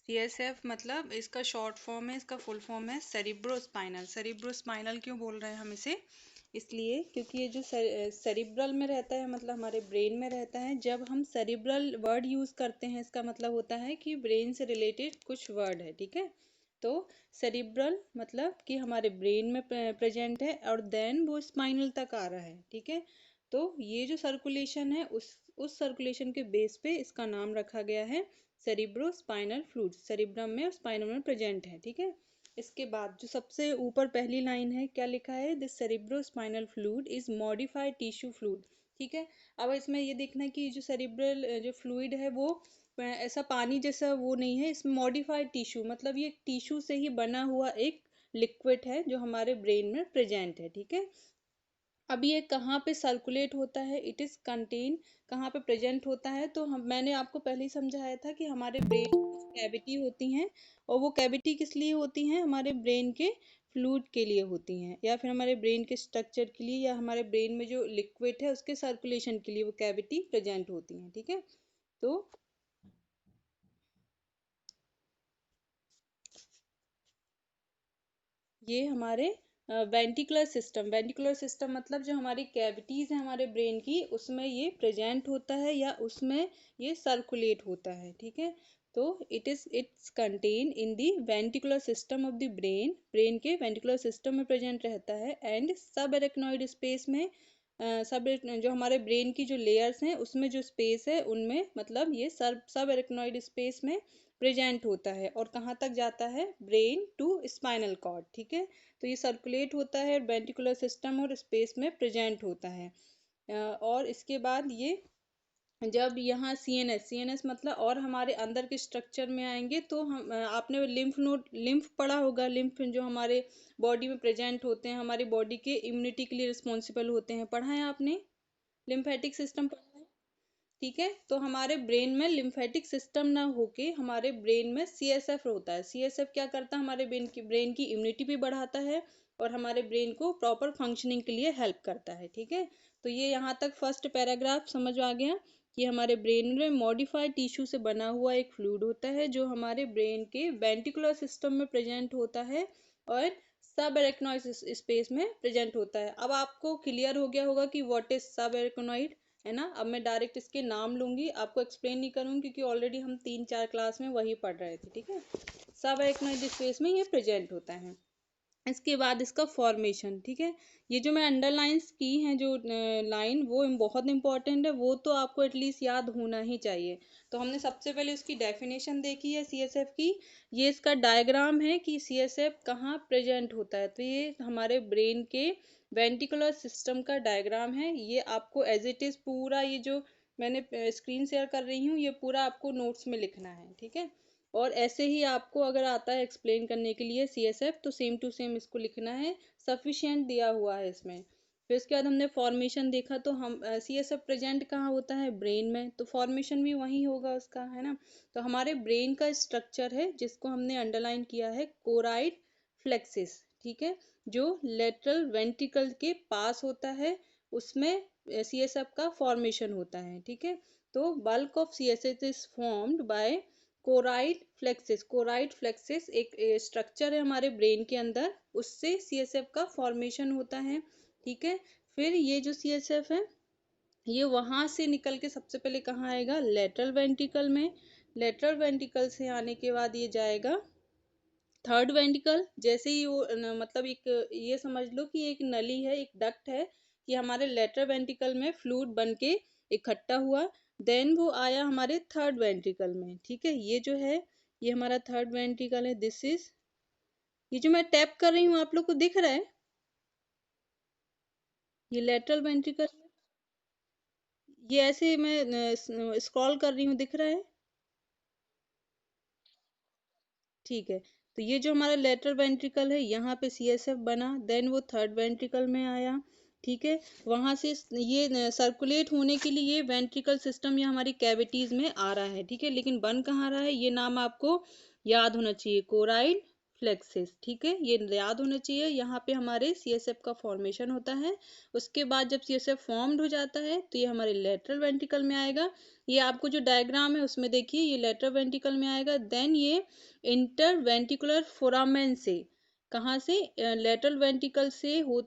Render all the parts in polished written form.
CSF मतलब इसका short form है, इसका फुल फॉर्म है सेरिब्रोस्पाइनल। सेरिब्रोस्पाइनल क्यों बोल रहे हैं हम इसे? इसलिए क्योंकि ये जो सेरिब्रल में रहता है, मतलब हमारे ब्रेन में रहता है। जब हम सेरिब्रल वर्ड यूज करते हैं, इसका मतलब होता है कि ब्रेन से रिलेटेड कुछ वर्ड है, ठीक है। तो सेरिब्रल मतलब कि हमारे ब्रेन में प्रेजेंट है, और देन वो स्पाइनल तक आ रहा है, ठीक है। तो ये जो सर्कुलेशन है, उस सर्कुलेशन के बेस पे इसका नाम रखा गया है सेरिब्रो स्पाइनल फ्लूइड। सेरिब्रम में और स्पाइनल में प्रेजेंट है, ठीक है। इसके बाद जो सबसे ऊपर पहली लाइन है, क्या लिखा है? This cerebro spinal fluid is modified tissue fluid, ठीक है। अब इसमें ये देखना है कि जो सेरिब्रल जो फ्लूइड है वो ऐसा पानी जैसा वो नहीं है, इसमें मॉडिफाइड टिश्यू मतलब ये टिश्यू से ही बना हुआ एक लिक्विड है जो हमारे ब्रेन में प्रेजेंट है, ठीक है। अब ये कहाँ पे सर्कुलेट होता है? इट इज कंटेन, कहाँ पे प्रेजेंट होता है? तो मैंने आपको पहले ही समझाया था कि हमारे ब्रेन में कैविटी होती हैं, और वो कैविटी किस लिए होती हैं? हमारे ब्रेन के फ्लूइड के लिए होती हैं, या फिर हमारे ब्रेन के स्ट्रक्चर के लिए, या हमारे ब्रेन में जो लिक्विड है उसके सर्कुलेशन के लिए वो कैविटी प्रेजेंट होती हैं, ठीक है। तो ये हमारे वेंटिकुलर सिस्टम मतलब जो हमारी कैविटीज है हमारे ब्रेन की, उसमें ये प्रेजेंट होता है या उसमें ये सर्कुलेट होता है, ठीक है। तो it's contain in the ventricular system of the brain, brain के वेंटिकुलर सिस्टम में प्रेजेंट रहता है। एंड सब एरेक्नॉइड स्पेस में सब जो हमारे ब्रेन की जो लेयर्स हैं उसमें जो स्पेस है उनमें, मतलब ये सब एरेक्नॉइड स्पेस में प्रेजेंट होता है। और कहाँ तक जाता है? ब्रेन टू स्पाइनल कॉर्ड, ठीक है। तो ये सर्कुलेट होता है वेंटिकुलर सिस्टम और स्पेस में प्रेजेंट होता है। और इसके बाद ये जब यहाँ सीएनएस मतलब और हमारे अंदर के स्ट्रक्चर में आएंगे, तो हम आपने लिम्फ पढ़ा होगा। लिम्फ जो हमारे बॉडी में प्रेजेंट होते हैं, हमारी बॉडी के इम्यूनिटी के लिए रिस्पॉन्सिबल होते हैं, पढ़ा है आपने? लिम्फेटिक सिस्टम पढ़ा है, ठीक है। तो हमारे ब्रेन में लिम्फेटिक सिस्टम ना होके हमारे ब्रेन में सीएसएफ होता है। सीएसएफ क्या करता है? हमारे ब्रेन की इम्यूनिटी भी बढ़ाता है और हमारे ब्रेन को प्रॉपर फंक्शनिंग के लिए हेल्प करता है, ठीक है। तो ये यहाँ तक फर्स्ट पैराग्राफ समझ आ गया कि हमारे ब्रेन में मॉडिफाइड टिश्यू से बना हुआ एक फ्लूइड होता है जो हमारे ब्रेन के वेंटिकुलर सिस्टम में प्रेजेंट होता है और सब एरेक्नॉइड स्पेस में प्रेजेंट होता है। अब आपको क्लियर हो गया होगा कि व्हाट इज सब एरेक्नॉइड, है ना। अब मैं डायरेक्ट इसके नाम लूंगी, आपको एक्सप्लेन नहीं करूंगी क्योंकि ऑलरेडी हम 3-4 क्लास में वही पढ़ रहे थे, ठीक है। सब एरेक्नॉइड स्पेस में ये प्रेजेंट होता है। इसके बाद इसका फॉर्मेशन, ठीक है। ये जो मैं अंडरलाइंस की हैं जो लाइन, वो बहुत इंपॉर्टेंट है, वो तो आपको एटलीस्ट याद होना ही चाहिए। तो हमने सबसे पहले उसकी डेफिनेशन देखी है सीएसएफ की। ये इसका डायग्राम है कि सीएसएफ कहाँ प्रेजेंट होता है। तो ये हमारे ब्रेन के वेंटिकुलर सिस्टम का डायग्राम है। ये आपको एज इट इज पूरा, ये जो मैंने स्क्रीन शेयर कर रही हूँ, ये पूरा आपको नोट्स में लिखना है, ठीक है। और ऐसे ही आपको अगर आता है एक्सप्लेन करने के लिए सीएसएफ, तो सेम टू सेम इसको लिखना है, सफिशिएंट दिया हुआ है इसमें। फिर इसके बाद हमने फॉर्मेशन देखा, तो हम सीएसएफ प्रेजेंट कहाँ होता है? ब्रेन में, तो फॉर्मेशन भी वही होगा उसका, है ना। तो हमारे ब्रेन का स्ट्रक्चर है जिसको हमने अंडरलाइन किया है कोराइड फ्लेक्सिस, ठीक है, जो लेटरल वेंट्रिकल के पास होता है, उसमें सीएसएफ का फॉर्मेशन होता है, ठीक है। तो bulk of CSF is formed by choroid plexus एक स्ट्रक्चर है हमारे ब्रेन के अंदर, उससे सीएसएफ का फॉर्मेशन होता है, ठीक है। फिर ये जो सीएसएफ है ये वहां से निकल के सबसे पहले कहाँ आएगा? लेटरल वेंट्रिकल में। लेटरल वेंट्रिकल से आने के बाद ये जाएगा थर्ड वेंट्रिकल। जैसे ही वो मतलब एक ये समझ लो कि एक नली है, एक डक्ट है कि हमारे लेटरल वेंट्रिकल में फ्लूइड बन के इकट्ठा हुआ। देन वो आया हमारे थर्ड वेंट्रिकल में, ठीक है। ये जो है ये हमारा थर्ड वेंट्रिकल है। दिस इज, ये जो मैं टैप कर रही हूँ आप लोग को दिख रहा है? ये लेटरल वेंट्रिकल, ये ऐसे मैं स्क्रॉल कर रही हूँ, दिख रहा है? ठीक है। तो ये जो हमारा लेटरल वेंट्रिकल है, यहाँ पे सीएसएफ बना, देन वो थर्ड वेंट्रिकल में आया, ठीक है। वहां से ये सर्कुलेट होने के लिए ये वेंट्रिकल सिस्टम या हमारी कैविटीज में आ रहा है, ठीक है। लेकिन बन कहाँ रहा है? ये नाम आपको याद होना चाहिए, कोराइड फ्लेक्सिस। ठीक है, ये याद होना चाहिए। यहाँ पे हमारे CSF का फॉर्मेशन होता है। उसके बाद जब CSF फॉर्म्ड हो जाता है तो ये हमारे लेटरल वेंट्रिकल में आएगा। ये आपको जो डायग्राम है उसमें देखिए, ये लेटरल वेंट्रिकल में आएगा। देन ये इंटरवेंट्रिकुलर फोरामेन से, कहाँ से, लेटरल वेंट्रिकल से हो,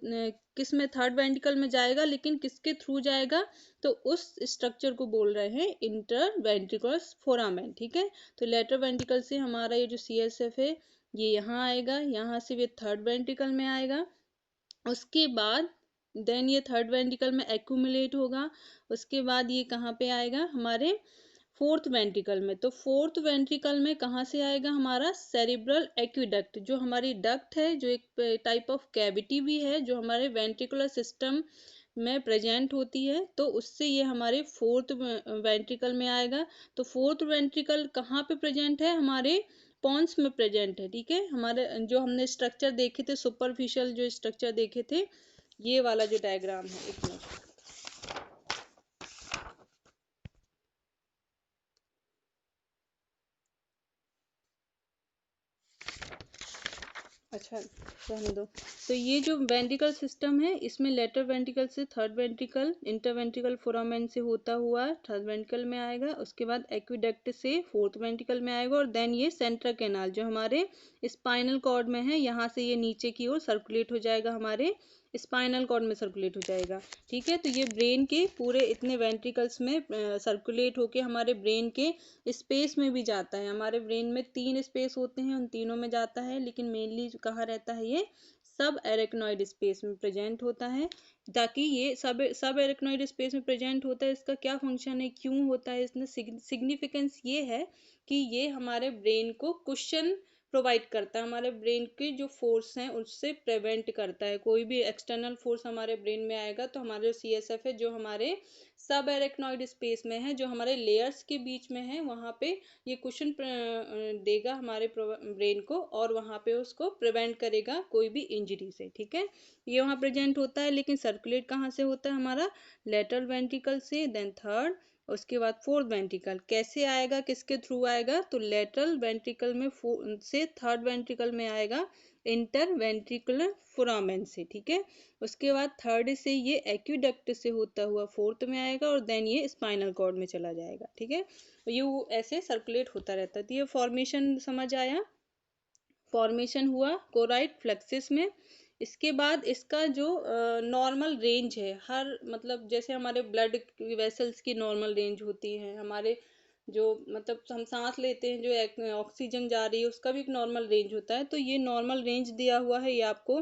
किस में, थर्ड वेंट्रिकल में जाएगा, लेकिन किसके थ्रू जाएगा, तो उस स्ट्रक्चर को बोल रहे हैं इंटरवेंट्रिकुलर फोरामेन। ठीक है, तो लेटरल वेंट्रिकल से हमारा ये जो CSF है ये यहाँ आएगा, यहाँ से ये थर्ड वेंट्रिकल में आएगा। उसके बाद देन ये थर्ड वेंट्रिकल में एक्यूमुलेट होगा। उसके बाद ये कहाँ पे आएगा, हमारे फोर्थ वेंट्रिकल में। तो फोर्थ वेंट्रिकल में कहाँ से आएगा, हमारा सेरिब्रल एक्विडक्ट, जो हमारी डक्ट है, जो एक टाइप ऑफ कैविटी भी है, जो हमारे वेंट्रिकुलर सिस्टम में प्रेजेंट होती है। तो उससे ये हमारे फोर्थ वेंट्रिकल में आएगा। तो फोर्थ वेंट्रिकल कहाँ पे प्रेजेंट है, हमारे पॉन्स में प्रेजेंट है। ठीक है, हमारे जो हमने स्ट्रक्चर देखे थे, सुपरफिशियल जो स्ट्रक्चर देखे थे, ये वाला जो डायग्राम है, एक मिनट। अच्छा, रहने दो। तो ये जो वेंट्रिकल सिस्टम है, इसमें लेटर वेंट्रिकल से थर्ड वेंट्रिकल, इंटरवेंट्रिकल फोरामेन से होता हुआ थर्ड वेंट्रिकल में आएगा। उसके बाद एक्विडक्ट से फोर्थ वेंट्रिकल में आएगा। और देन ये सेंट्रल कैनाल जो हमारे स्पाइनल कॉर्ड में है, यहाँ से ये नीचे की ओर सर्कुलेट हो जाएगा, हमारे स्पाइनल कॉर्ड में सर्कुलेट हो जाएगा। ठीक है, तो ये ब्रेन के पूरे इतने वेंट्रिकल्स में सर्कुलेट होके हमारे ब्रेन के स्पेस में भी जाता है। हमारे ब्रेन में 3 स्पेस होते हैं, उन तीनों में जाता है, लेकिन मेनली कहाँ रहता है, ये सब एरेक्नॉइड स्पेस में प्रेजेंट होता है। ताकि ये सब एरेक्नॉइड स्पेस में प्रेजेंट होता है, इसका क्या फंक्शन है, क्यों होता है, इसमें सिग्निफिकेंस ये है कि ये हमारे ब्रेन को कुशन प्रोवाइड करता है। हमारे ब्रेन के जो फोर्स हैं उससे प्रिवेंट करता है। कोई भी एक्सटर्नल फोर्स हमारे ब्रेन में आएगा तो हमारे जो CSF है, जो हमारे सब एरेक्नॉइड स्पेस में है, जो हमारे लेयर्स के बीच में है, वहाँ पे ये कुशन देगा हमारे ब्रेन को, और वहाँ पे उसको प्रिवेंट करेगा कोई भी इंजरी से। ठीक है, ये वहाँ प्रेजेंट होता है। लेकिन सर्कुलेट कहाँ से होता है, हमारा लेटरल वेंट्रिकल से, देन थर्ड, उसके बाद फोर्थ वेंट्रिकल। कैसे आएगा, किसके थ्रू आएगा, तो लेटरल वेंट्रिकल में से थर्ड वेंट्रिकल में आएगा, इंटर वेंट्रिकुलर फोरामेन से। ठीक है, उसके बाद थर्ड से ये एक्विडक्ट से होता हुआ फोर्थ में आएगा, और देन ये स्पाइनल कॉर्ड में चला जाएगा। ठीक है, ये ऐसे सर्कुलेट होता रहता है। तो ये फॉर्मेशन समझ आया, फॉर्मेशन हुआ कोराइड फ्लेक्सिस में। इसके बाद इसका जो नॉर्मल रेंज है, हर मतलब जैसे हमारे ब्लड वेसल्स की नॉर्मल रेंज होती है, हमारे जो मतलब हम सांस लेते हैं, जो ऑक्सीजन जा रही है, उसका भी एक नॉर्मल रेंज होता है। तो ये नॉर्मल रेंज दिया हुआ है, ये आपको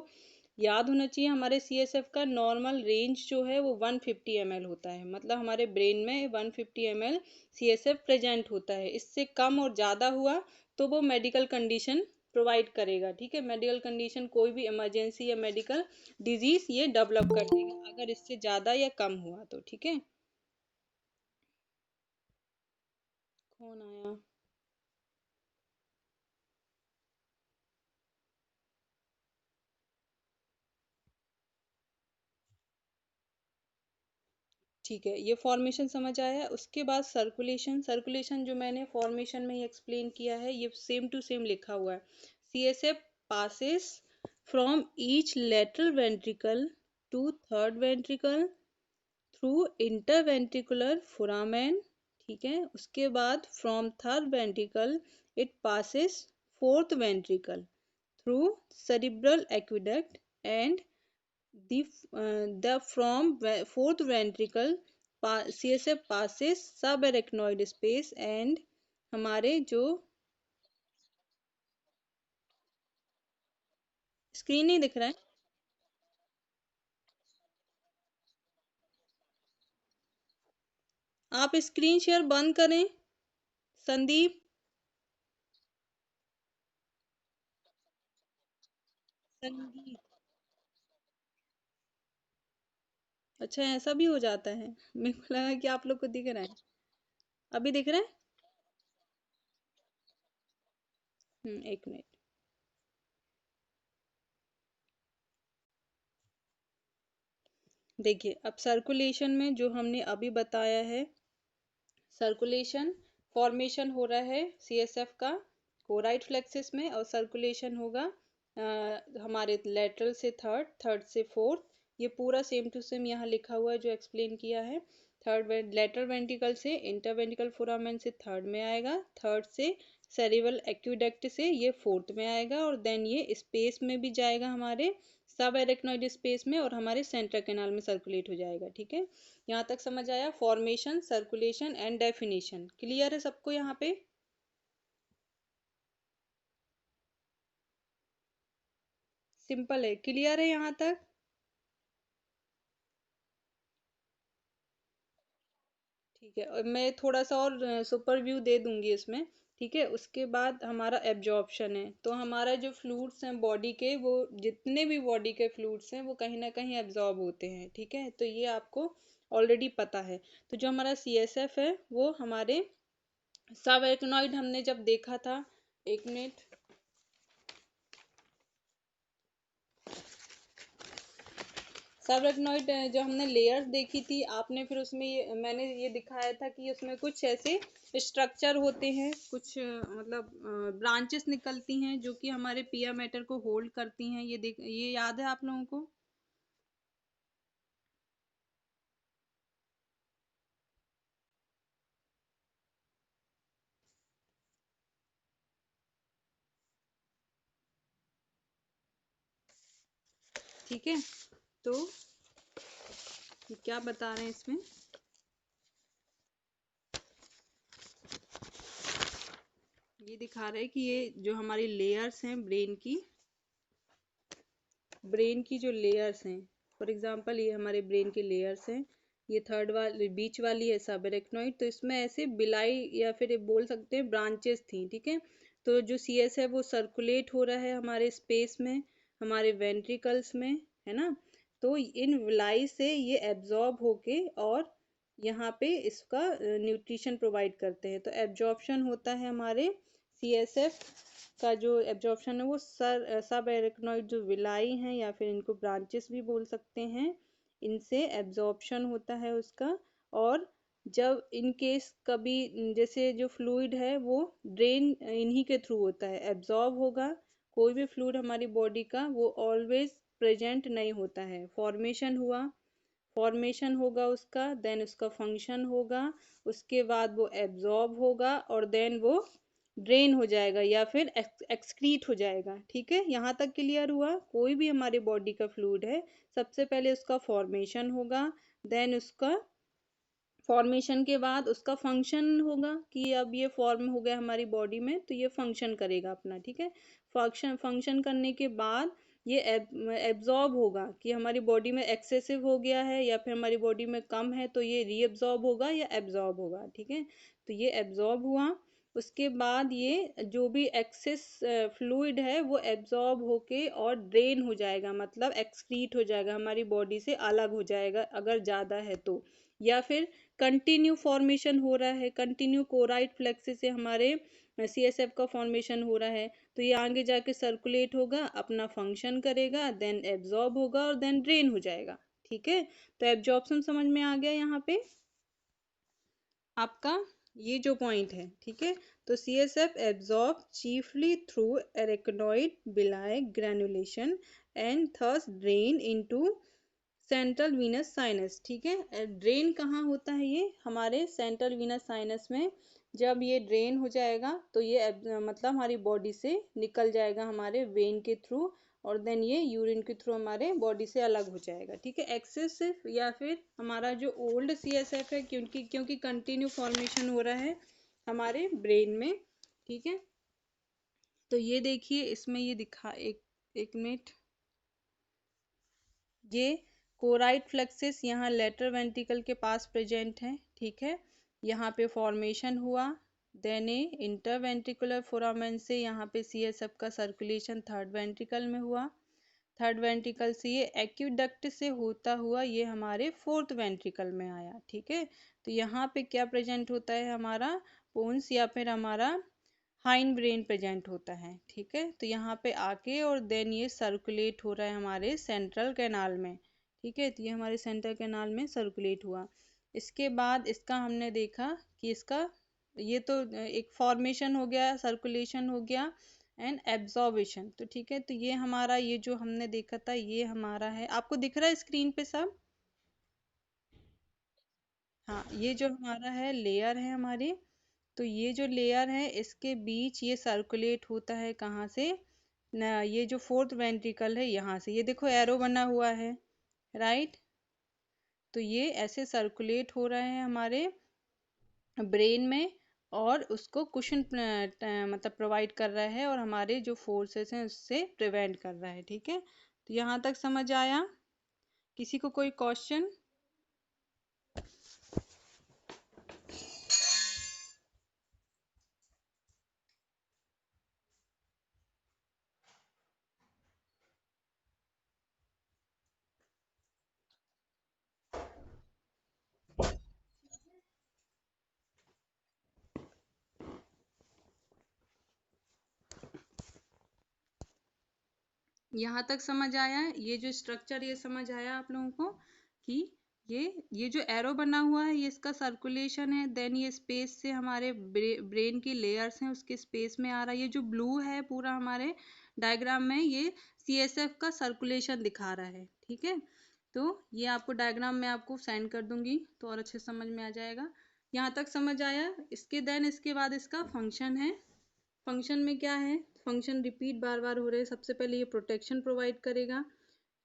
याद होना चाहिए। हमारे CSF का नॉर्मल रेंज जो है वो 150 ml होता है। मतलब हमारे ब्रेन में 150 ml CSF प्रेजेंट होता है। इससे कम और ज़्यादा हुआ तो वो मेडिकल कंडीशन प्रोवाइड करेगा। ठीक है, मेडिकल कंडीशन, कोई भी इमरजेंसी या मेडिकल डिजीज ये डेवलप कर देगा अगर इससे ज़्यादा या कम हुआ तो। ठीक है, कौन आया, ठीक है, ये फॉर्मेशन समझ आया। उसके बाद सर्कुलेशन, सर्कुलेशन जो मैंने फॉर्मेशन में ही एक्सप्लेन किया है, ये सेम टू सेम लिखा हुआ है। CSF passes from each lateral ventricle to third ventricle through interventricular foramen। ठीक है, उसके बाद from third ventricle it passes fourth ventricle through cerebral aqueduct, and the from fourth ventricle CSF passes subarachnoid space, and हमारे जो screen नहीं दिख रहा है, आप स्क्रीन शेयर बंद करें, संदीप। संदीप, अच्छा ऐसा भी हो जाता है, मेरे को लगा कि आप लोग को दिख रहा है। अभी दिख रहा है, एक मिनट। देखिए, अब सर्कुलेशन में जो हमने अभी बताया है, सर्कुलेशन फॉर्मेशन हो रहा है CSF का कोराइट फ्लेक्सिस में, और सर्कुलेशन होगा हमारे लेटरल से थर्ड, थर्ड से फोर्थ। ये पूरा सेम टू सेम यहाँ लिखा हुआ है जो एक्सप्लेन किया है। थर्ड लेटरल वेंट्रिकल से इंटरवेंट्रिकल फोरामेन से थर्ड में आएगा, थर्ड से सेरिबल एक्विडक्ट से ये फोर्थ में आएगा, और देन ये स्पेस में भी जाएगा हमारे सब एरेक्नोइड स्पेस में, और हमारे सेंट्रल कैनाल में सर्कुलेट हो जाएगा। ठीक है, यहाँ तक समझ आया? Formation, circulation and definition clear है सबको यहाँ पे? सिंपल है, क्लियर है यहाँ तक? ठीक है, और मैं थोड़ा सा और सुपर व्यू दे दूंगी इसमें। ठीक है, उसके बाद हमारा एब्जॉर्प्शन है। तो हमारा जो फ्लूइड्स हैं बॉडी के, वो जितने भी बॉडी के फ्लूइड्स हैं वो कहीं ना कहीं एब्जॉर्ब होते हैं। ठीक है, तो ये आपको ऑलरेडी पता है। तो जो हमारा CSF है वो हमारे सब एरेक्नोइड हमने जब देखा था, एक मिनट, सबरेक्नोइड जो हमने लेयर्स देखी थी आपने, फिर उसमें मैंने ये दिखाया था कि उसमें कुछ ऐसे स्ट्रक्चर होते हैं, कुछ मतलब ब्रांचेस निकलती हैं जो कि हमारे पिया मैटर को होल्ड करती हैं। ये याद है आप लोगों को? ठीक है, तो ये क्या बता रहे हैं इसमें, ये दिखा रहे हैं कि ये जो हमारी लेयर्स हैं ब्रेन की जो लेयर्स हैं, फॉर एग्जांपल ये हमारे ब्रेन के लेयर्स हैं। ये थर्ड वाली बीच वाली है सबरेक्नोइड, तो इसमें ऐसे बिलाई या फिर बोल सकते हैं ब्रांचेस थी। ठीक है, तो जो CS है वो सर्कुलेट हो रहा है हमारे स्पेस में, हमारे वेंट्रिकल्स में, है ना। तो इन विलाई से ये एब्जॉर्ब होके और यहाँ पे इसका न्यूट्रिशन प्रोवाइड करते हैं। तो एब्जॉर्प्शन होता है हमारे CSF का, जो एब्जॉर्प्शन है वो सब एरेक्नोइड जो विलाई हैं या फिर इनको ब्रांचेस भी बोल सकते हैं, इनसे एब्जॉर्प्शन होता है उसका। और जब इन केस कभी जैसे जो फ्लूइड है वो ड्रेन इन्हीं के थ्रू होता है, एब्जॉर्ब होगा। कोई भी फ्लूइड हमारी बॉडी का वो ऑलवेज प्रेजेंट नहीं होता है। फॉर्मेशन होगा उसका, देन उसका फंक्शन होगा, उसके बाद वो एब्जॉर्ब होगा, और देन वो ड्रेन हो जाएगा या फिर एक्सक्रीट हो जाएगा। ठीक है, यहाँ तक क्लियर हुआ? कोई भी हमारी बॉडी का फ्लूइड है, सबसे पहले उसका फॉर्मेशन होगा, देन उसका फॉर्मेशन के बाद उसका फंक्शन होगा कि अब ये फॉर्म हो गया हमारी बॉडी में, तो ये फंक्शन करेगा अपना। ठीक है, फंक्शन करने के बाद ये एब्जॉर्ब होगा कि हमारी बॉडी में एक्सेसिव हो गया है या फिर हमारी बॉडी में कम है, तो ये रीअब्जॉर्ब होगा या एब्जॉर्ब होगा। ठीक है, तो ये एब्जॉर्ब हुआ। उसके बाद ये जो भी एक्सेस फ्लूइड है वो एब्जॉर्ब होके और ड्रेन हो जाएगा, मतलब एक्सक्रीट हो जाएगा, हमारी बॉडी से अलग हो जाएगा अगर ज़्यादा है तो। या फिर कंटिन्यू फॉर्मेशन हो रहा है, कंटिन्यू कोराइट फ्लेक्सिस से हमारे CSF का फॉर्मेशन हो रहा है, तो ये आगे जाके सर्कुलेट होगा, अपना फंक्शन करेगा, देन एब्जॉर्ब होगा और देन ड्रेन हो जाएगा। ठीक है, तो एब्जॉर्प्शन समझ में आ गया यहाँ पे आपका, ये जो पॉइंट है। ठीक है, तो CSF absorb chiefly through arachnoid villi granulation and thus drain into central venous sinus. ठीक है, ड्रेन कहाँ होता है? ये हमारे सेंट्रल वीनस साइनस में। जब ये ड्रेन हो जाएगा तो ये मतलब हमारी बॉडी से निकल जाएगा हमारे वेन के थ्रू, और देन ये यूरिन के थ्रू हमारे बॉडी से अलग हो जाएगा। ठीक है, एक्सेसिव या फिर हमारा जो ओल्ड CSF है, क्योंकि क्योंकि कंटिन्यू फॉर्मेशन हो रहा है हमारे ब्रेन में। ठीक है, तो ये देखिए इसमें ये दिखा, एक मिनट, ये कोराइट फ्लेक्सिस यहाँ लेटरल वेंट्रिकल के पास प्रेजेंट है। ठीक है, यहाँ पे फॉर्मेशन हुआ, देन ए इंटरवेंट्रिकुलर फोरामेन से यहाँ पे CSF का सर्कुलेशन थर्ड वेंट्रिकल में हुआ, थर्ड वेंट्रिकल से ये एक्यूडक्ट से होता हुआ ये हमारे फोर्थ वेंट्रिकल में आया। ठीक है, तो यहाँ पे क्या प्रेजेंट होता है? हमारा पोन्स या फिर हमारा हाइंड ब्रेन प्रेजेंट होता है। ठीक है, तो यहाँ पे आके और देन ये सर्कुलेट हो रहा है हमारे सेंट्रल कैनाल में। ठीक है, तो ये हमारे सेंट्रल कैनाल में सर्कुलेट हुआ। इसके बाद इसका हमने देखा कि इसका ये तो एक फॉर्मेशन हो गया, सर्कुलेशन हो गया एंड एब्जॉर्बेशन। तो ठीक है, तो ये हमारा, ये जो हमने देखा था ये हमारा है, आपको दिख रहा है स्क्रीन पे सब? हाँ, ये जो हमारा है लेयर है हमारी, तो ये जो लेयर है इसके बीच ये सर्कुलेट होता है कहाँ से ना, ये जो फोर्थ वेंट्रिकल है यहाँ से, ये देखो एरो बना हुआ है, राइट। तो ये ऐसे सर्कुलेट हो रहे हैं हमारे ब्रेन में, और उसको कुशन मतलब प्रोवाइड कर रहा है, और हमारे जो फोर्सेस हैं उससे प्रिवेंट कर रहा है। ठीक है, तो यहाँ तक समझ आया? किसी को कोई क्वेश्चन? यहाँ तक समझ आया? ये जो स्ट्रक्चर, ये समझ आया आप लोगों को कि ये जो एरो बना हुआ है ये इसका सर्कुलेशन है, देन ये स्पेस से हमारे ब्रेन की लेयर्स हैं उसके स्पेस में आ रहा है। ये जो ब्लू है पूरा हमारे डायग्राम में, ये सीएसएफ का सर्कुलेशन दिखा रहा है। ठीक है, तो ये आपको डायग्राम में आपको सेंड कर दूंगी तो और अच्छे समझ में आ जाएगा। यहाँ तक समझ आया? इसके देन इसके बाद इसका फंक्शन है। फंक्शन में क्या है? फंक्शन रिपीट बार बार हो रहे हैं। सबसे पहले ये प्रोटेक्शन प्रोवाइड करेगा,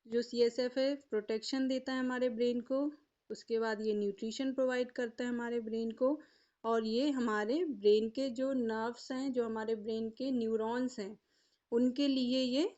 जो सीएसएफ है प्रोटेक्शन देता है हमारे ब्रेन को। उसके बाद ये न्यूट्रिशन प्रोवाइड करता है हमारे ब्रेन को, और ये हमारे ब्रेन के जो नर्व्स हैं, जो हमारे ब्रेन के न्यूरॉन्स हैं, उनके लिए ये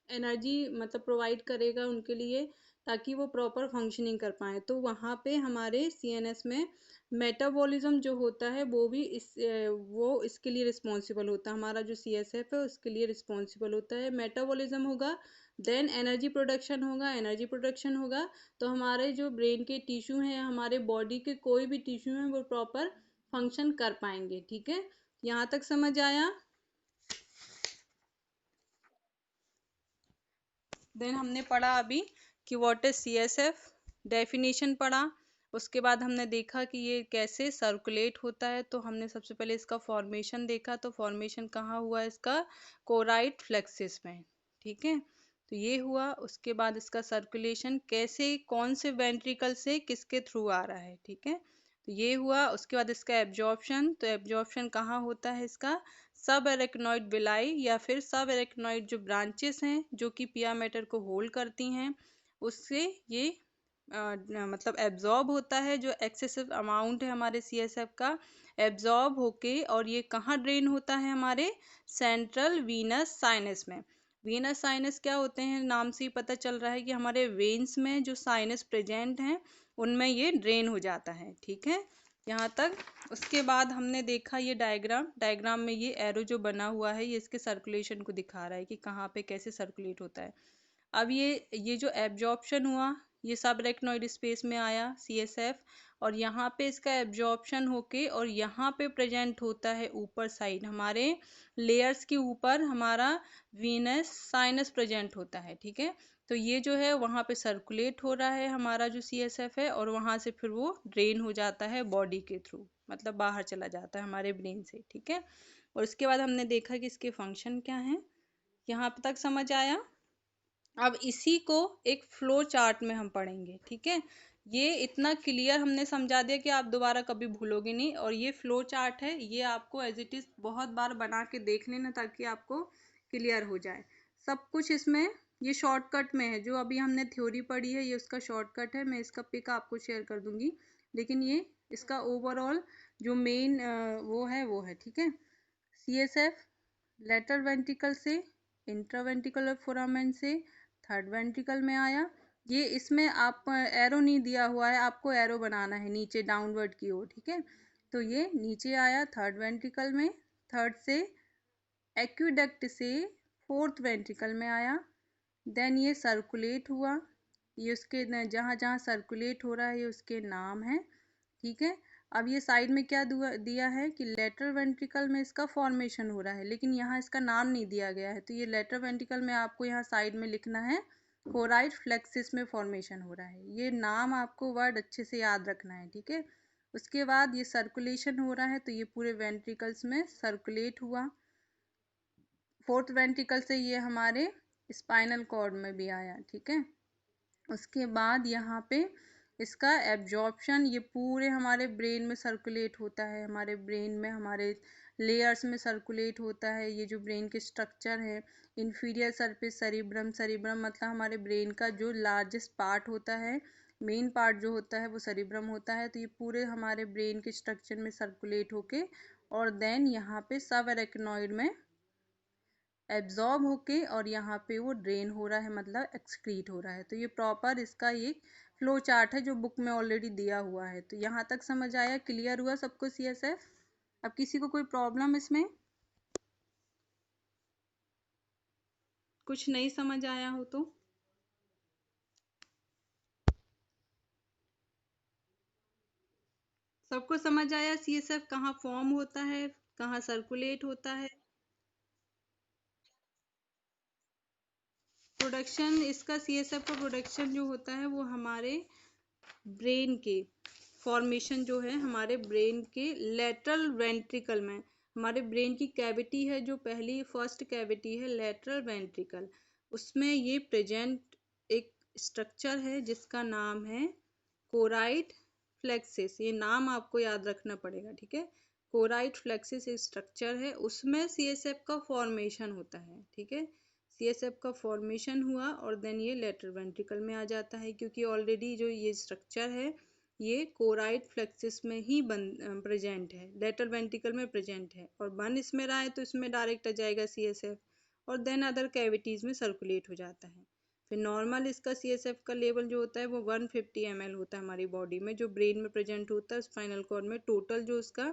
एनर्जी मतलब प्रोवाइड करेगा उनके लिए, ताकि वो प्रॉपर फंक्शनिंग कर पाए। तो वहाँ पे हमारे सीएनएस में मेटाबॉलिज्म जो होता है वो इसके लिए रिस्पॉन्सिबल होता है। हमारा जो सीएसएफ है उसके लिए रिस्पॉन्सिबल होता है। मेटाबॉलिज्म होगा, देन एनर्जी प्रोडक्शन होगा। एनर्जी प्रोडक्शन होगा तो हमारे जो ब्रेन के टिश्यू हैं, हमारे बॉडी के कोई भी टिश्यू हैं, वो प्रॉपर फंक्शन कर पाएंगे। ठीक है, यहाँ तक समझ आया? देन हमने पढ़ा अभी कि व्हाट इज सीएसएफ, डेफिनेशन पढ़ा। उसके बाद हमने देखा कि ये कैसे सर्कुलेट होता है। तो हमने सबसे पहले इसका फॉर्मेशन देखा, तो फॉर्मेशन कहाँ हुआ इसका? कोराइट फ्लेक्सिस में। ठीक है, तो ये हुआ। उसके बाद इसका सर्कुलेशन कैसे, कौन से वेंट्रिकल से किसके थ्रू आ रहा है। ठीक है, तो ये हुआ। उसके बाद इसका एब्जॉर्प्शन, तो एब्जॉर्प्शन कहाँ होता है इसका? सब एरेक्नोइड विलाई या फिर सब एरेक्नोइड जो ब्रांचेस हैं जो कि पिया मैटर को होल्ड करती हैं, उससे ये मतलब एब्जॉर्ब होता है। जो एक्सेसिव अमाउंट है हमारे सीएसएफ का, एब्जॉर्ब होके, और ये कहाँ ड्रेन होता है? हमारे सेंट्रल वीनस साइनस में। वीनस साइनस क्या होते हैं? नाम से ही पता चल रहा है कि हमारे वेन्स में जो साइनस प्रेजेंट हैं उनमें ये ड्रेन हो जाता है। ठीक है, यहाँ तक। उसके बाद हमने देखा ये डायग्राम में ये एरो जो बना हुआ है ये इसके सर्कुलेशन को दिखा रहा है कि कहाँ पे कैसे सर्कुलेट होता है। अब ये जो एब्जॉर्प्शन हुआ, ये सब रेक्नोइड स्पेस में आया सीएसएफ, और यहाँ पे इसका एब्जॉर्प्शन होके और यहाँ पे प्रेजेंट होता है ऊपर साइड हमारे लेयर्स के ऊपर हमारा वीनस साइनस प्रेजेंट होता है। ठीक है, तो ये जो है वहाँ पे सर्कुलेट हो रहा है हमारा जो सीएसएफ है, और वहाँ से फिर वो ड्रेन हो जाता है बॉडी के थ्रू, मतलब बाहर चला जाता है हमारे ब्रेन से। ठीक है, और उसके बाद हमने देखा कि इसके फंक्शन क्या है। यहाँ तक समझ आया? अब इसी को एक फ्लो चार्ट में हम पढ़ेंगे। ठीक है, ये इतना क्लियर हमने समझा दिया कि आप दोबारा कभी भूलोगे नहीं। और ये फ्लो चार्ट है, ये आपको एज इट इज बहुत बार बना के देख लेना ताकि आपको क्लियर हो जाए सब कुछ। इसमें ये शॉर्टकट में है, जो अभी हमने थ्योरी पढ़ी है ये उसका शॉर्टकट है। मैं इसका पिक आपको शेयर कर दूंगी, लेकिन ये इसका ओवरऑल जो मेन वो है। ठीक है, सीएसएफ लेटरल वेंट्रिकल से, इंट्रावेंट्रिकुलर फोरामेन से थर्ड वेंट्रिकल में आया। ये इसमें आप एरो नहीं दिया हुआ है, आपको एरो बनाना है नीचे डाउनवर्ड की ओर। ठीक है, तो ये नीचे आया थर्ड वेंट्रिकल में, थर्ड से एक्विडक्ट से फोर्थ वेंट्रिकल में आया। देन ये सर्कुलेट हुआ, ये उसके जहाँ जहाँ सर्कुलेट हो रहा है ये उसके नाम है। ठीक है, अब ये साइड में क्या दिया है कि लेटरल वेंट्रिकल में इसका फॉर्मेशन हो रहा है, लेकिन यहाँ इसका नाम नहीं दिया गया है। तो ये लेटरल वेंट्रिकल में आपको यहाँ साइड में लिखना है कोराइट फ्लेक्सिस में फॉर्मेशन हो रहा है। ये नाम आपको वर्ड अच्छे से याद रखना है। ठीक है, उसके बाद ये सर्कुलेशन हो रहा है तो ये पूरे वेंट्रिकल्स में सर्कुलेट हुआ। फोर्थ वेंट्रिकल से ये हमारे स्पाइनल कॉर्ड में भी आया, ठीक है। उसके बाद यहाँ पे इसका एब्जॉर्प्शन ये पूरे हमारे ब्रेन में सर्कुलेट होता है, हमारे ब्रेन में हमारे लेयर्स में सर्कुलेट होता है। ये जो ब्रेन के स्ट्रक्चर है, इंफीरियर सरफेस सेरिब्रम, सेरिब्रम मतलब हमारे ब्रेन का जो लार्जेस्ट पार्ट होता है, मेन पार्ट जो होता है वो सेरिब्रम होता है। तो ये पूरे हमारे ब्रेन के स्ट्रक्चर में सर्कुलेट होके और देन यहाँ पे सब एरेक्नॉइड में एब्जॉर्ब होके और यहाँ पे वो ड्रेन हो रहा है, मतलब एक्सक्रीट हो रहा है। तो ये प्रॉपर इसका एक फ्लो चार्ट है जो बुक में ऑलरेडी दिया हुआ है। तो यहाँ तक समझ आया, क्लियर हुआ सबको सीएसएफ? अब किसी को कोई प्रॉब्लम इसमें, कुछ नहीं समझ आया हो तो? सबको समझ आया सीएसएफ कहाँ फॉर्म होता है, कहाँ सर्कुलेट होता है? प्रोडक्शन इसका, सीएसएफ का प्रोडक्शन जो होता है वो हमारे ब्रेन के फॉर्मेशन जो है हमारे ब्रेन के लेटरल वेंट्रिकल में, हमारे ब्रेन की कैविटी है जो पहली फर्स्ट कैविटी है लेटरल वेंट्रिकल, उसमें ये प्रेजेंट एक स्ट्रक्चर है जिसका नाम है कोराइड फ्लेक्सिस। ये नाम आपको याद रखना पड़ेगा, ठीक है। कोराइड फ्लेक्सिस एक स्ट्रक्चर है, उसमें सीएसएफ का फॉर्मेशन होता है, ठीक है। सीएसएफ का फॉर्मेशन हुआ और देन ये लेटरल वेंट्रिकल में आ जाता है, क्योंकि ऑलरेडी जो ये स्ट्रक्चर है ये कोराइड फ्लेक्सिस में ही प्रेजेंट है, लेटरल वेंट्रिकल में प्रेजेंट है, और बन इसमें रहा है तो इसमें डायरेक्ट आ जाएगा सीएसएफ और देन अदर कैविटीज में सर्कुलेट हो जाता है। फिर नॉर्मल इसका सीएसएफ का लेवल जो होता है वो 150 ml होता है हमारी बॉडी में, जो ब्रेन में प्रेजेंट होता है स्पाइनल कॉर्ड में। टोटल जो उसका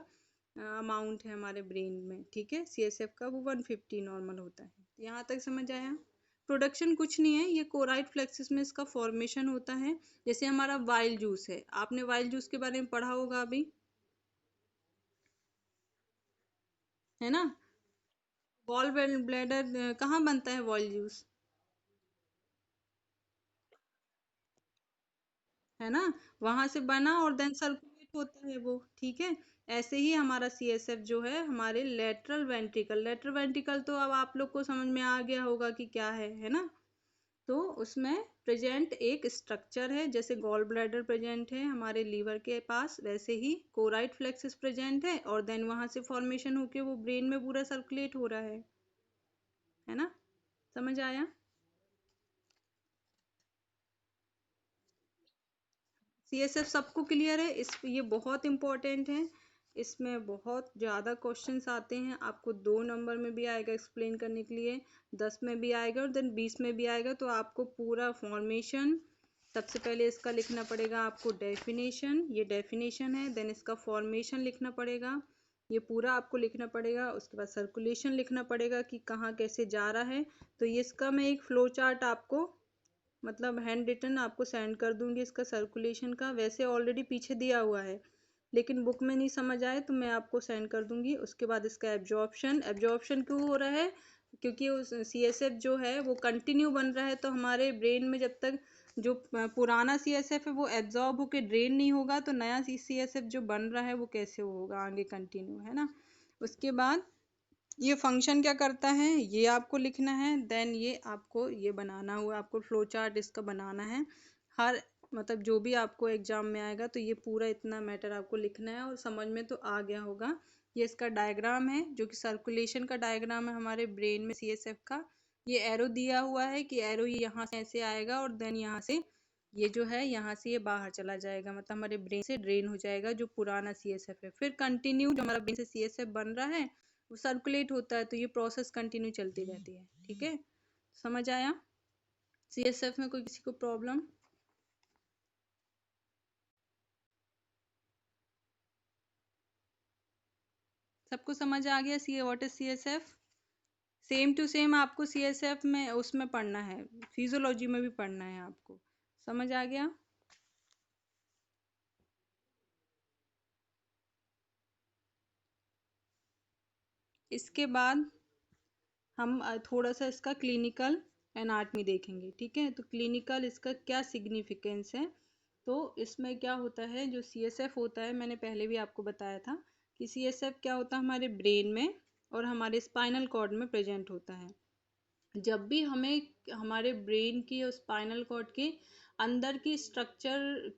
अमाउंट है हमारे ब्रेन में, ठीक है, सीएसएफ का वो 150 नॉर्मल होता है। यहाँ तक समझ आया? प्रोडक्शन कुछ नहीं है, ये कोराइड फ्लेक्सिस में इसका फॉर्मेशन होता है। जैसे हमारा वाइल्ड जूस है, आपने वाइल्ड जूस के बारे में पढ़ा होगा अभी, है ना। गॉल ब्लैडर कहाँ बनता है वाइल्ड जूस, है ना, वहां से बना और देन सर्कुलेट होता है वो, ठीक है। ऐसे ही हमारा सीएसएफ जो है हमारे लेटरल वेंट्रिकल, लेटरल वेंट्रिकल तो अब आप लोग को समझ में आ गया होगा कि क्या है ना। तो उसमें प्रेजेंट एक स्ट्रक्चर है, जैसे गॉल ब्लैडर प्रेजेंट है हमारे लीवर के पास, वैसे ही कोराइड फ्लेक्सिस प्रेजेंट है और देन वहां से फॉर्मेशन होके वो ब्रेन में पूरा सर्कुलेट हो रहा है ना। समझ आया? सीएसएफ सबको क्लियर है? इस ये बहुत इंपॉर्टेंट है, इसमें बहुत ज़्यादा क्वेश्चंस आते हैं, आपको 2 नंबर में भी आएगा एक्सप्लेन करने के लिए, 10 में भी आएगा और देन 20 में भी आएगा। तो आपको पूरा फॉर्मेशन, सबसे पहले इसका लिखना पड़ेगा आपको डेफिनेशन, ये डेफिनेशन है, देन इसका फॉर्मेशन लिखना पड़ेगा, ये पूरा आपको लिखना पड़ेगा। उसके बाद सर्कुलेशन लिखना पड़ेगा कि कहाँ कैसे जा रहा है। तो ये इसका मैं एक फ्लो चार्ट आपको, मतलब हैंड रिटन आपको सेंड कर दूंगी इसका सर्कुलेशन का, वैसे ऑलरेडी पीछे दिया हुआ है लेकिन बुक में नहीं समझ आए तो मैं आपको सेंड कर दूंगी। उसके बाद इसका एब्जॉर्प्शन, एब्जॉर्प्शन क्यों हो रहा है, क्योंकि उस सीएसएफ जो है वो कंटिन्यू बन रहा है, तो हमारे ब्रेन में जब तक जो पुराना सीएसएफ है वो एब्जॉर्ब होके ड्रेन नहीं होगा तो नया सीएसएफ जो बन रहा है वो कैसे होगा आगे कंटिन्यू, है ना। उसके बाद ये फंक्शन क्या करता है ये आपको लिखना है, देन ये आपको ये बनाना हुआ, आपको फ्लो चार्ट इसका बनाना है हर, मतलब जो भी आपको एग्जाम में आएगा तो ये पूरा इतना मैटर आपको लिखना है और समझ में तो आ गया होगा। ये इसका डायग्राम है जो कि सर्कुलेशन का डायग्राम है हमारे ब्रेन में सीएसएफ का। ये एरो दिया हुआ है कि एरो यहाँ से ऐसे आएगा और देन यहाँ से ये जो है यहाँ से ये बाहर चला जाएगा, मतलब हमारे ब्रेन से ड्रेन हो जाएगा जो पुराना सीएसएफ है। फिर कंटिन्यू जो हमारा ब्रेन से सीएसएफ बन रहा है वो सर्कुलेट होता है, तो ये प्रोसेस कंटिन्यू चलती रहती है, ठीक है। समझ आया? सीएसएफ में कोई किसी को प्रॉब्लम? सबको समझ आ गया see what is CSF? Same to same आपको सीएसएफ में उसमें पढ़ना है, फिजियोलॉजी में भी पढ़ना है आपको। समझ आ गया? इसके बाद हम थोड़ा सा इसका क्लिनिकल एनाटमी देखेंगे, ठीक है। तो क्लिनिकल इसका क्या सिग्निफिकेंस है, तो इसमें क्या होता है, जो CSF होता है, मैंने पहले भी आपको बताया था कि CSF क्या होता है हमारे ब्रेन में और हमारे स्पाइनल कॉर्ड में प्रेजेंट होता है। जब भी हमें हमारे ब्रेन की और स्पाइनल कॉर्ड के अंदर की स्ट्रक्चर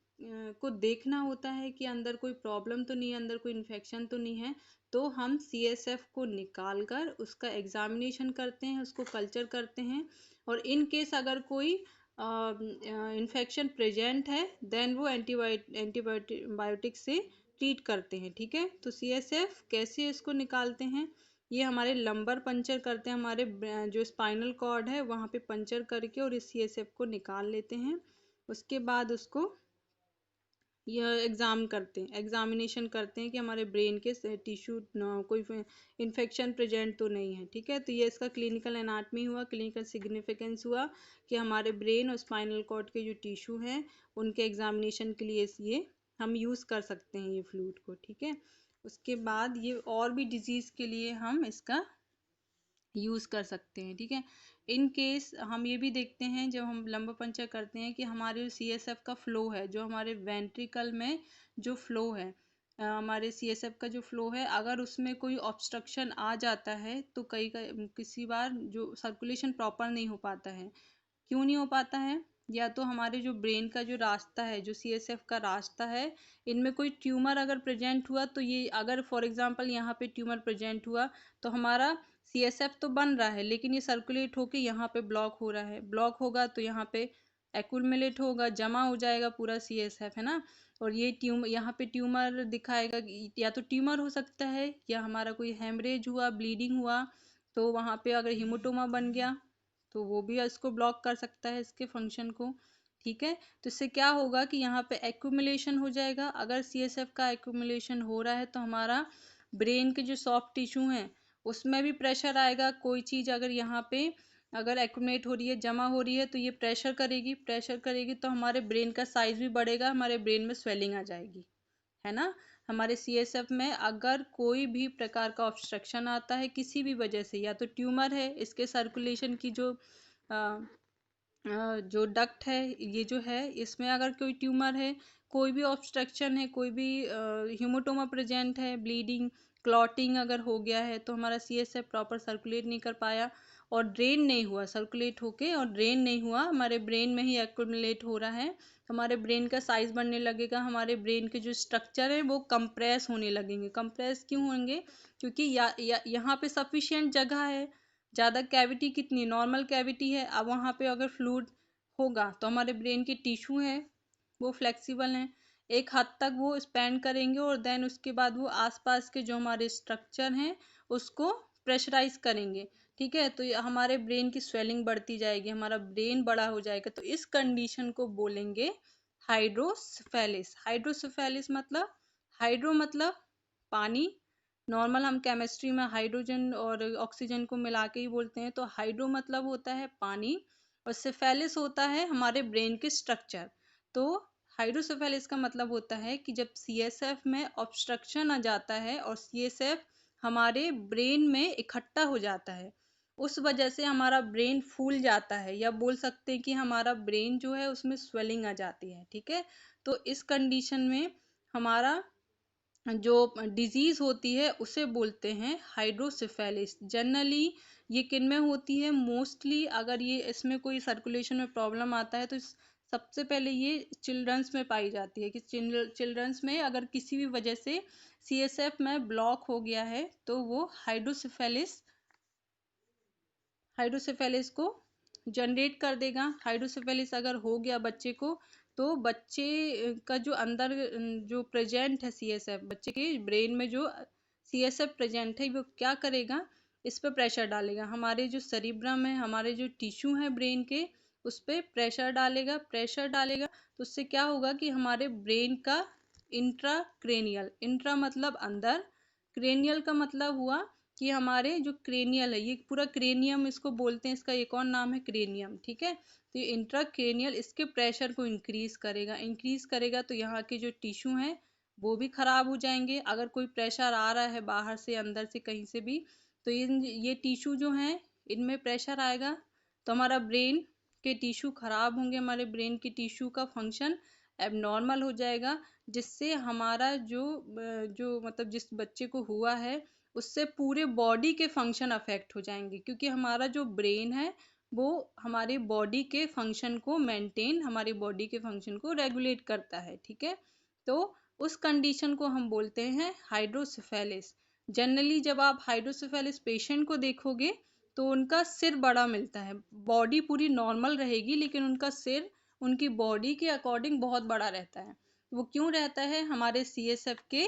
को देखना होता है कि अंदर कोई प्रॉब्लम तो नहीं है, अंदर कोई इन्फेक्शन तो नहीं है, तो हम CSF को निकाल कर उसका एग्जामिनेशन करते हैं, उसको कल्चर करते हैं, और इन केस अगर कोई इन्फेक्शन प्रेजेंट है देन वो एंटीबायोटिक से ट्रीट करते हैं। ठीक है, तो CSF कैसे इसको निकालते हैं, ये हमारे लंबर पंचर करते हैं, हमारे जो स्पाइनल कॉर्ड है वहाँ पे पंचर करके और इस CSF को निकाल लेते हैं। उसके बाद उसको यह एग्जामिनेशन करते हैं कि हमारे ब्रेन के टिश्यू कोई इन्फेक्शन प्रेजेंट तो नहीं है। ठीक है, तो ये इसका क्लिनिकल एनाटमी हुआ, क्लिनिकल सिग्निफिकेंस हुआ कि हमारे ब्रेन और स्पाइनल कॉर्ड के जो टिश्यू हैं उनके एग्जामिनेशन के लिए ये हम यूज़ कर सकते हैं ये फ्लूइड को। ठीक है, उसके बाद ये और भी डिजीज़ के लिए हम इसका यूज़ कर सकते हैं। ठीक है, इन केस हम ये भी देखते हैं जब हम लंबर पंचर करते हैं कि हमारे जो CSF का फ्लो है, जो हमारे वेंट्रिकल में जो फ्लो है, हमारे CSF का जो फ्लो है, अगर उसमें कोई ऑब्स्ट्रक्शन आ जाता है तो किसी बार जो सर्कुलेशन प्रॉपर नहीं हो पाता है। क्यों नहीं हो पाता है, या तो हमारे जो ब्रेन का जो रास्ता है, जो CSF का रास्ता है, इनमें कोई ट्यूमर अगर प्रेजेंट हुआ तो ये अगर फॉर एग्जांपल यहाँ पे ट्यूमर प्रेजेंट हुआ तो हमारा CSF तो बन रहा है लेकिन ये सर्कुलेट होके यहाँ पे ब्लॉक हो रहा है, ब्लॉक होगा तो यहाँ पे एक्यूमुलेट होगा, जमा हो जाएगा पूरा CSF, है ना। और ये यहाँ पे ट्यूमर दिखाएगा, या तो ट्यूमर हो सकता है या हमारा कोई हेमरेज हुआ, ब्लीडिंग हुआ, तो वहाँ पे अगर हीमोटोमा बन गया तो वो भी इसको ब्लॉक कर सकता है, इसके फंक्शन को। ठीक है, तो इससे क्या होगा कि यहाँ पे एक्यूमुलेशन हो जाएगा। अगर CSF का एक्यूमुलेशन हो रहा है तो हमारा ब्रेन के जो सॉफ्ट टिश्यू हैं उसमें भी प्रेशर आएगा। कोई चीज़ अगर यहाँ पे अगर एक्यूमुलेट हो रही है, जमा हो रही है, तो ये प्रेशर करेगी तो हमारे ब्रेन का साइज भी बढ़ेगा, हमारे ब्रेन में स्वेलिंग आ जाएगी, है ना। हमारे CSF में अगर कोई भी प्रकार का ऑब्स्ट्रक्शन आता है किसी भी वजह से, या तो ट्यूमर है, इसके सर्कुलेशन की जो डक्ट है, ये जो है इसमें अगर कोई ट्यूमर है, कोई भी ऑब्स्ट्रक्शन है, कोई भी हीमोटोमा प्रेजेंट है, ब्लीडिंग क्लॉटिंग अगर हो गया है, तो हमारा CSF प्रॉपर सर्कुलेट नहीं कर पाया और ड्रेन नहीं हुआ, सर्कुलेट होके और ड्रेन नहीं हुआ, हमारे ब्रेन में ही एक्यूमुलेट हो रहा है, तो हमारे ब्रेन का साइज बढ़ने लगेगा, हमारे ब्रेन के जो स्ट्रक्चर है वो कंप्रेस होने लगेंगे। कंप्रेस क्यों होंगे, क्योंकि यहाँ पे सफिशिएंट जगह है, ज़्यादा कैविटी कितनी नॉर्मल कैविटी है, अब वहाँ पे अगर फ्लूइड होगा तो हमारे ब्रेन के टिश्यू हैं वो फ्लेक्सिबल हैं, एक हद तक वो स्पेंड करेंगे और देन उसके बाद वो आसपास के जो हमारे स्ट्रक्चर हैं उसको प्रेशराइज करेंगे। ठीक है, तो हमारे ब्रेन की स्वेलिंग बढ़ती जाएगी, हमारा ब्रेन बड़ा हो जाएगा, तो इस कंडीशन को बोलेंगे हाइड्रोसेफेलिस। हाइड्रोसेफेलिस मतलब, हाइड्रो मतलब पानी, नॉर्मल हम केमिस्ट्री में हाइड्रोजन और ऑक्सीजन को मिला के ही बोलते हैं, तो हाइड्रो मतलब होता है पानी और सेफेलिस होता है हमारे ब्रेन के स्ट्रक्चर। तो हाइड्रोसेफेलिस का मतलब होता है कि जब CSF में ऑब्स्ट्रक्शन आ जाता है और CSF हमारे ब्रेन में इकट्ठा हो जाता है, उस वजह से हमारा ब्रेन फूल जाता है, या बोल सकते हैं कि हमारा ब्रेन जो है उसमें स्वेलिंग आ जाती है। ठीक है, तो इस कंडीशन में हमारा जो डिजीज होती है उसे बोलते हैं हाइड्रोसेफेलिस। जनरली ये किन में होती है, मोस्टली अगर ये इसमें कोई सर्कुलेशन में प्रॉब्लम आता है तो सबसे पहले ये चिल्ड्रंस में पाई जाती है कि चिल्ड्रंस में अगर किसी भी वजह से CSF में ब्लॉक हो गया है तो वो हाइड्रोसेफेलिस को जनरेट कर देगा। हाइड्रोसेफेलिस अगर हो गया बच्चे को तो बच्चे का जो अंदर जो प्रेजेंट है CSF, बच्चे के ब्रेन में जो CSF प्रेजेंट है वो क्या करेगा, इस पर प्रेशर डालेगा, हमारे जो सेरिब्रम है, हमारे जो टिश्यू है ब्रेन के, उस पर प्रेशर डालेगा तो उससे क्या होगा कि हमारे ब्रेन का इंट्राक्रेनियल, इंट्रा मतलब अंदर, क्रेनियल का मतलब हुआ कि हमारे जो क्रेनियल है, ये पूरा क्रेनियम इसको बोलते हैं, इसका एक और नाम है क्रेनियम। ठीक है, तो ये इंट्राक्रेनियल इसके प्रेशर को इंक्रीज करेगा तो यहाँ के जो टिश्यू हैं वो भी खराब हो जाएंगे। अगर कोई प्रेशर आ रहा है बाहर से, अंदर से, कहीं से भी, तो ये टिश्यू जो हैं इनमें प्रेशर आएगा तो हमारा ब्रेन के टिश्यू खराब होंगे, हमारे ब्रेन के टिश्यू का फंक्शन एबनॉर्मल हो जाएगा, जिससे हमारा जो मतलब जिस बच्चे को हुआ है उससे पूरे बॉडी के फंक्शन अफेक्ट हो जाएंगे, क्योंकि हमारा जो ब्रेन है वो हमारी बॉडी के फंक्शन को मेंटेन, हमारी बॉडी के फंक्शन को रेगुलेट करता है, ठीक है। तो उस कंडीशन को हम बोलते हैं हाइड्रोसेफेलिस। जनरली जब आप हाइड्रोसेफेलिस पेशेंट को देखोगे तो उनका सिर बड़ा मिलता है, बॉडी पूरी नॉर्मल रहेगी लेकिन उनका सिर उनकी बॉडी के अकॉर्डिंग बहुत बड़ा रहता है। वो क्यों रहता है? हमारे CSF के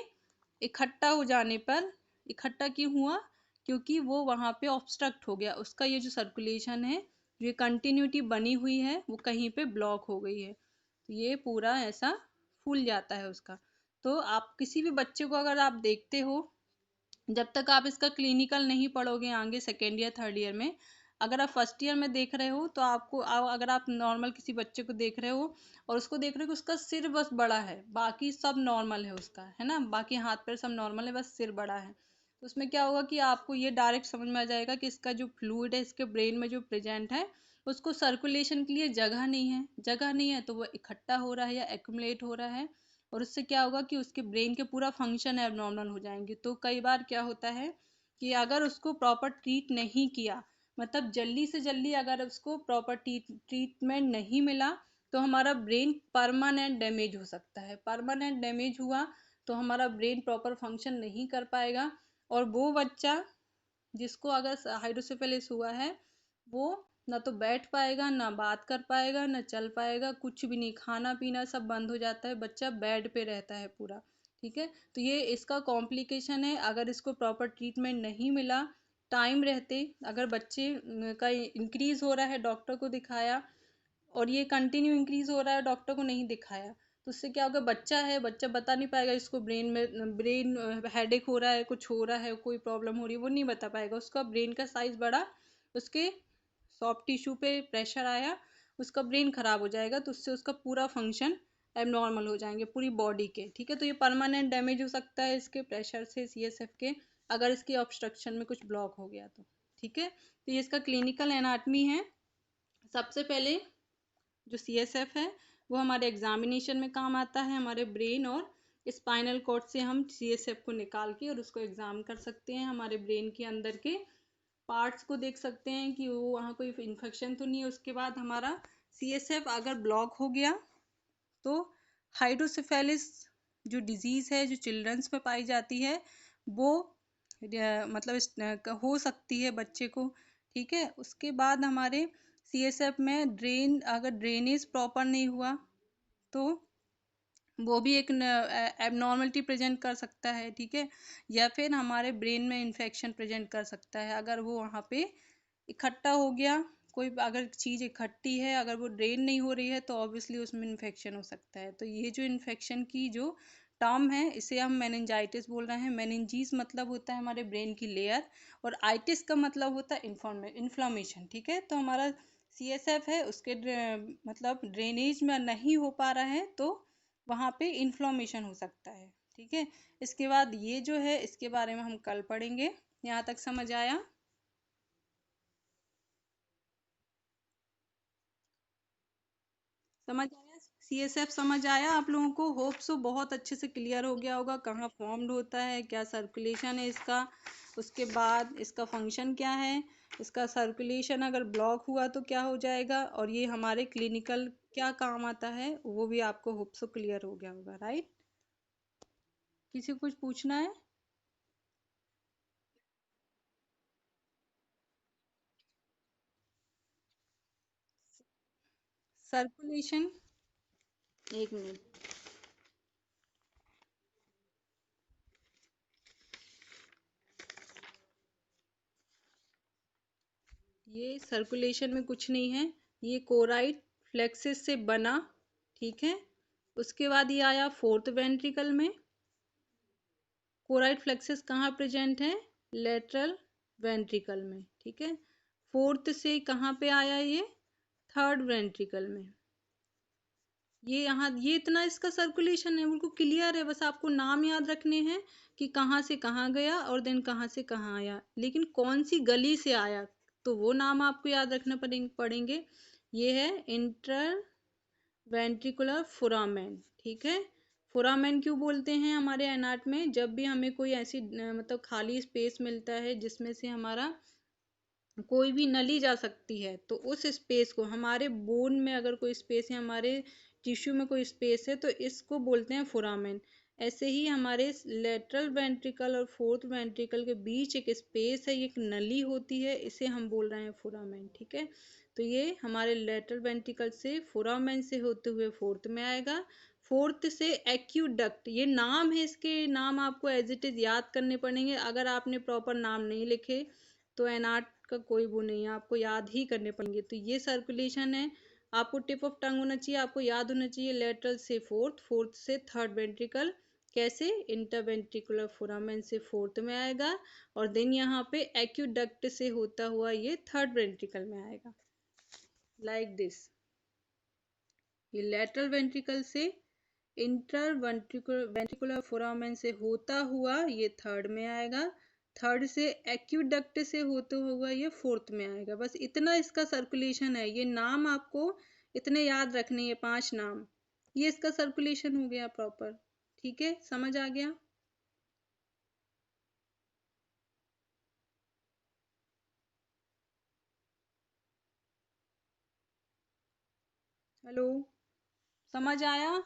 इकट्ठा हो जाने पर, इकट्ठा क्यों हुआ? क्योंकि वो वहाँ पे ऑब्स्ट्रक्ट हो गया, उसका ये जो सर्कुलेशन है, जो ये कंटिन्यूटी बनी हुई है वो कहीं पे ब्लॉक हो गई है, तो ये पूरा ऐसा फूल जाता है उसका। तो आप किसी भी बच्चे को अगर आप देखते हो, जब तक आप इसका क्लिनिकल नहीं पढ़ोगे आगे सेकेंड ईयर थर्ड ईयर में, अगर आप फर्स्ट ईयर में देख रहे हो तो आपको अगर आप नॉर्मल किसी बच्चे को देख रहे हो और उसको देख रहे हो कि उसका सिर बस बड़ा है, बाकी सब नॉर्मल है उसका, है ना, बाकी हाथ पैर सब नॉर्मल है, बस सिर बड़ा है, तो उसमें क्या होगा कि आपको ये डायरेक्ट समझ में आ जाएगा कि इसका जो फ्लूइड है इसके ब्रेन में जो प्रेजेंट है उसको सर्कुलेशन के लिए जगह नहीं है, जगह नहीं है तो वो इकट्ठा हो रहा है या एक्यूमुलेट हो रहा है, और उससे क्या होगा कि उसके ब्रेन के पूरा फंक्शन एबनॉर्मल हो जाएंगे। तो कई बार क्या होता है कि अगर उसको प्रॉपर ट्रीट नहीं किया, मतलब जल्दी से जल्दी अगर उसको प्रॉपर ट्रीटमेंट नहीं मिला, तो हमारा ब्रेन परमानेंट डैमेज हो सकता है। परमानेंट डैमेज हुआ तो हमारा ब्रेन प्रॉपर फंक्शन नहीं कर पाएगा, और वो बच्चा जिसको अगर हाइड्रोसेफेलिस हुआ है वो ना तो बैठ पाएगा, ना बात कर पाएगा, ना चल पाएगा, कुछ भी नहीं, खाना पीना सब बंद हो जाता है, बच्चा बेड पे रहता है पूरा, ठीक है। तो ये इसका कॉम्प्लिकेशन है, अगर इसको प्रॉपर ट्रीटमेंट नहीं मिला टाइम रहते, अगर बच्चे का इंक्रीज हो रहा है डॉक्टर को दिखाया और ये कंटिन्यू इंक्रीज हो रहा है डॉक्टर को नहीं दिखाया, तो उससे क्या होगा, बच्चा है, बच्चा बता नहीं पाएगा इसको ब्रेन हेडेक हो रहा है, कुछ हो रहा है, कोई प्रॉब्लम हो रही है, वो नहीं बता पाएगा, उसका ब्रेन का साइज बढ़ा, उसके सॉफ्ट टिश्यू पे प्रेशर आया, उसका ब्रेन खराब हो जाएगा, तो उससे उसका पूरा फंक्शन एबनॉर्मल हो जाएंगे पूरी बॉडी के, ठीक है। तो ये परमानेंट डैमेज हो सकता है इसके प्रेशर से, CSF के, अगर इसकी ऑब्स्ट्रक्शन में कुछ ब्लॉक हो गया तो, ठीक है। तो ये इसका क्लिनिकल एनाटमी है। सबसे पहले जो CSF है वो हमारे एग्जामिनेशन में काम आता है, हमारे ब्रेन और स्पाइनल कॉर्ड से हम CSF को निकाल के और उसको एग्जाम कर सकते हैं, हमारे ब्रेन के अंदर के पार्ट्स को देख सकते हैं कि वो वहाँ कोई इन्फेक्शन तो नहीं है। उसके बाद हमारा CSF अगर ब्लॉक हो गया तो हाइड्रोसेफेलिस जो डिजीज़ है जो चिल्ड्रंस में पाई जाती है वो मतलब हो सकती है बच्चे को, ठीक है। उसके बाद हमारे CSF में अगर ड्रेनेज प्रॉपर नहीं हुआ तो वो भी एक एबनॉर्मलिटी प्रेजेंट कर सकता है, ठीक है। या फिर हमारे ब्रेन में इन्फेक्शन प्रेजेंट कर सकता है, अगर वो वहाँ पे इकट्ठा हो गया, कोई अगर चीज़ इकट्ठी है, अगर वो ड्रेन नहीं हो रही है तो ऑब्वियसली उसमें इन्फेक्शन हो सकता है। तो ये जो इन्फेक्शन की जो टर्म है इसे हम मेनिंजाइटिस बोल रहे हैं। मेनिंजीस मतलब होता है हमारे ब्रेन की लेयर, और आइटिस का मतलब होता है इन्फ्लामेशन, ठीक है। तो हमारा CSF है उसके मतलब ड्रेनेज में नहीं हो पा रहा है तो वहाँ पे इन्फ्लामेशन हो सकता है, ठीक है। इसके बाद ये जो है इसके बारे में हम कल पढ़ेंगे। यहाँ तक समझ आया? समझ आया? CSF समझ आया आप लोगों को? होप सो बहुत अच्छे से क्लियर हो गया होगा, कहाँ फॉर्म्ड होता है, क्या सर्कुलेशन है इसका, उसके बाद इसका फंक्शन क्या है, इसका सर्कुलेशन अगर ब्लॉक हुआ तो क्या हो जाएगा, और ये हमारे क्लिनिकल क्या काम आता है वो भी आपको होप सो क्लियर हो गया होगा, राइट। किसी को कुछ पूछना है? सर्कुलेशन, एक मिनट। ये सर्कुलेशन में कुछ नहीं है, ये कोराइड फ्लेक्सिस से बना, ठीक है। उसके बाद ये आया फोर्थ वेंट्रिकल में। कोराइड फ्लेक्सिस कहाँ प्रेजेंट है? लेटरल वेंट्रिकल में, ठीक है। फोर्थ से कहाँ पे आया ये? थर्ड वेंट्रिकल में। ये यहाँ ये इतना इसका सर्कुलेशन है बिल्कुल क्लियर है, बस आपको नाम याद रखने हैं कि कहाँ से कहाँ गया और देन कहाँ से कहाँ आया, लेकिन कौन सी गली से आया तो वो नाम आपको याद रखना पड़ेंगे। ये है इंटर वेंट्रिकुलर फोरामेन, ठीक है। फोरामेन क्यों बोलते हैं हमारे एनाट में, जब भी हमें कोई ऐसी मतलब खाली स्पेस मिलता है जिसमें से हमारा कोई भी नली जा सकती है, तो उस स्पेस को, हमारे बोन में अगर कोई स्पेस है, हमारे टिश्यू में कोई स्पेस है, तो इसको बोलते हैं फोरामेन। ऐसे ही हमारे लेटरल वेंट्रिकल और फोर्थ वेंट्रिकल के बीच एक स्पेस है, एक नली होती है, इसे हम बोल रहे हैं फोरामेन। ठीक है, तो ये हमारे लेटरल वेंट्रिकल से, फोरामेन से होते हुए फोर्थ में आएगा। फोर्थ से एक्यूडक्ट, ये नाम है, इसके नाम आपको एज इट इज याद करने पड़ेंगे। अगर आपने प्रॉपर नाम नहीं लिखे तो एनाट का कोई वो नहीं है, आपको याद ही करने पड़ेंगे। तो ये सर्कुलेशन है, आपको टिप ऑफ टंग होना चाहिए, आपको याद होना चाहिए लेटरल से फोर्थ, फोर्थ से थर्ड वेंट्रिकल, कैसे, इंटरवेंट्रिकुलर फोरामेन से फोर्थ में आएगा, और देन यहाँ पे एक्यूडक्ट से होता हुआ ये थर्ड वेंट्रिकल में आएगा, लाइक दिस। ये लेटरल वेंट्रिकल से इंटर वेंट्रिकुलर फोरामेन से होता हुआ ये थर्ड में आएगा, थर्ड से एक्यूडक्ट से होते हुआ ये फोर्थ में आएगा। बस इतना इसका सर्कुलेशन है। ये नाम आपको इतने याद रखने, ये 5 नाम, ये इसका सर्कुलेशन हो गया प्रॉपर। ठीक है, समझ आ गया? हेलो, समझ आया?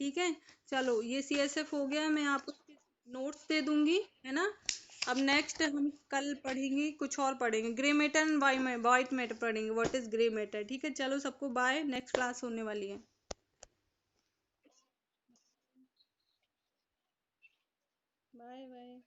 ठीक है, चलो ये CSF हो गया, मैं आपको नोट्स दे दूंगी, है ना। अब नेक्स्ट हम कल पढ़ेंगे, कुछ और पढ़ेंगे, grey matter and white matter पढ़ेंगे, व्हाट इज ग्रे मैटर। ठीक है, चलो सबको बाय, नेक्स्ट क्लास होने वाली है। Bye bye.